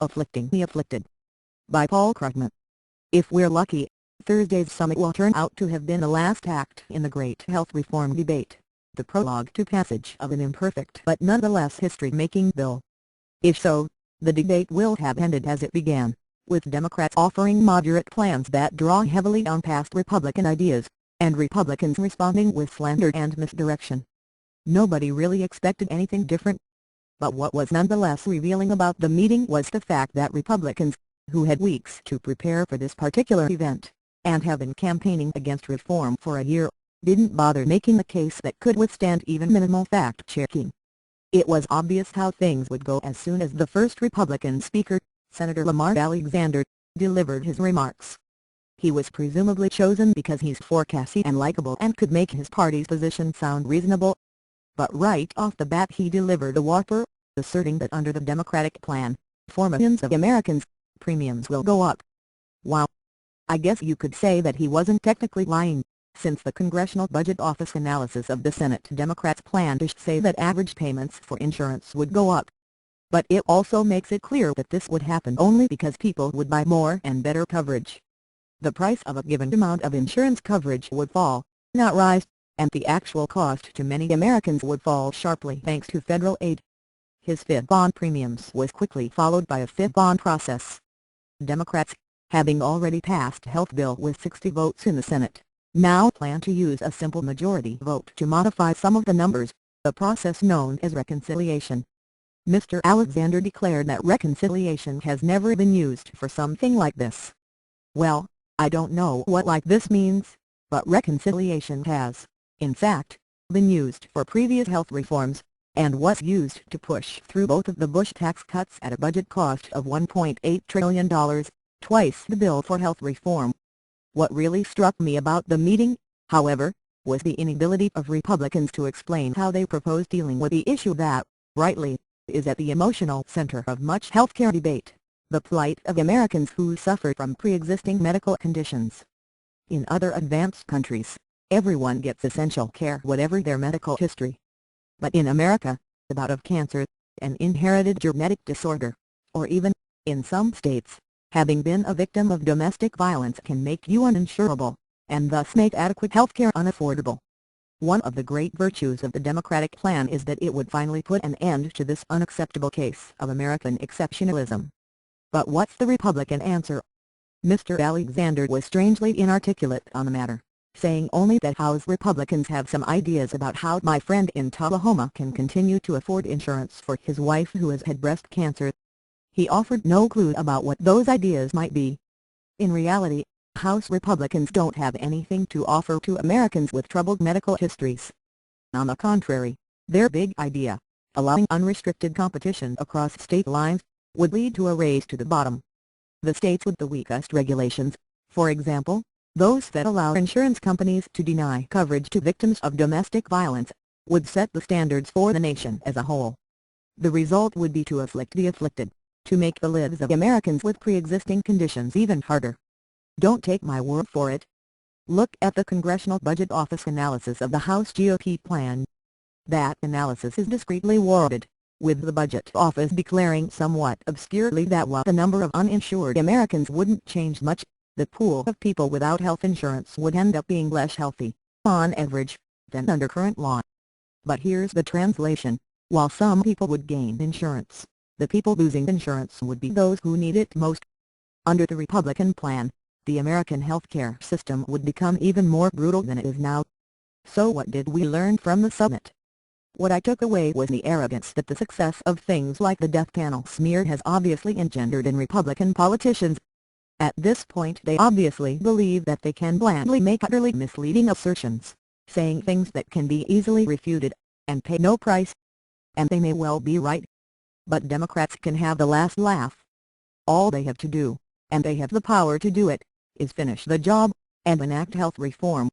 Afflicting the Afflicted by Krugman. If we're lucky, Thursday's summit will turn out to have been the last act in the great health reform debate, the prologue to passage of an imperfect but nonetheless history-making bill. If so, the debate will have ended as it began, with Democrats offering moderate plans that draw heavily on past Republican ideas, and Republicans responding with slander and misdirection. Nobody really expected anything different. But what was nonetheless revealing about the meeting was the fact that Republicans, who had weeks to prepare for this particular event, and have been campaigning against reform for a year, didn't bother making a case that could withstand even minimal fact-checking. It was obvious how things would go as soon as the first Republican speaker, Senator Lamar Alexander, delivered his remarks. He was presumably chosen because he's forecasty and likable and could make his party's position sound reasonable. But right off the bat he delivered a whopper, asserting that under the Democratic plan, for millions of Americans, premiums will go up. Wow! I guess you could say that he wasn't technically lying, since the Congressional Budget Office analysis of the Senate Democrats' plan does say that average payments for insurance would go up. But it also makes it clear that this would happen only because people would buy more and better coverage. The price of a given amount of insurance coverage would fall, not rise, and the actual cost to many Americans would fall sharply thanks to federal aid. His fifth on premiums was quickly followed by a fifth on process. Democrats, having already passed a health bill with 60 votes in the Senate, now plan to use a simple majority vote to modify some of the numbers, a process known as reconciliation. Mr. Alexander declared that reconciliation has never been used for something like this. Well, I don't know what like this means, but reconciliation has, in fact, been used for previous health reforms, and was used to push through both of the Bush tax cuts at a budget cost of $1.8 trillion, twice the bill for health reform. What really struck me about the meeting, however, was the inability of Republicans to explain how they propose dealing with the issue that, rightly, is at the emotional center of much healthcare debate, the plight of Americans who suffer from pre-existing medical conditions. In other advanced countries, everyone gets essential care whatever their medical history. But in America, the bout of cancer, an inherited genetic disorder, or even, in some states, having been a victim of domestic violence can make you uninsurable, and thus make adequate health care unaffordable. One of the great virtues of the Democratic plan is that it would finally put an end to this unacceptable case of American exceptionalism. But what's the Republican answer? Mr. Alexander was strangely inarticulate on the matter, saying only that House Republicans have some ideas about how my friend in Tullahoma can continue to afford insurance for his wife who has had breast cancer. He offered no clue about what those ideas might be. In reality, House Republicans don't have anything to offer to Americans with troubled medical histories. On the contrary, their big idea, allowing unrestricted competition across state lines, would lead to a race to the bottom. The states with the weakest regulations, for example, those that allow insurance companies to deny coverage to victims of domestic violence, would set the standards for the nation as a whole. The result would be to afflict the afflicted, to make the lives of Americans with pre-existing conditions even harder. Don't take my word for it. Look at the Congressional Budget Office analysis of the House GOP plan. That analysis is discreetly worded, with the Budget Office declaring somewhat obscurely that while the number of uninsured Americans wouldn't change much, the pool of people without health insurance would end up being less healthy, on average, than under current law. But here's the translation: while some people would gain insurance, the people losing insurance would be those who need it most. Under the Republican plan, the American healthcare system would become even more brutal than it is now. So what did we learn from the summit? What I took away was the arrogance that the success of things like the death panel smear has obviously engendered in Republican politicians. At this point they obviously believe that they can blandly make utterly misleading assertions, saying things that can be easily refuted, and pay no price. And they may well be right. But Democrats can have the last laugh. All they have to do, and they have the power to do it, is finish the job, and enact health reform.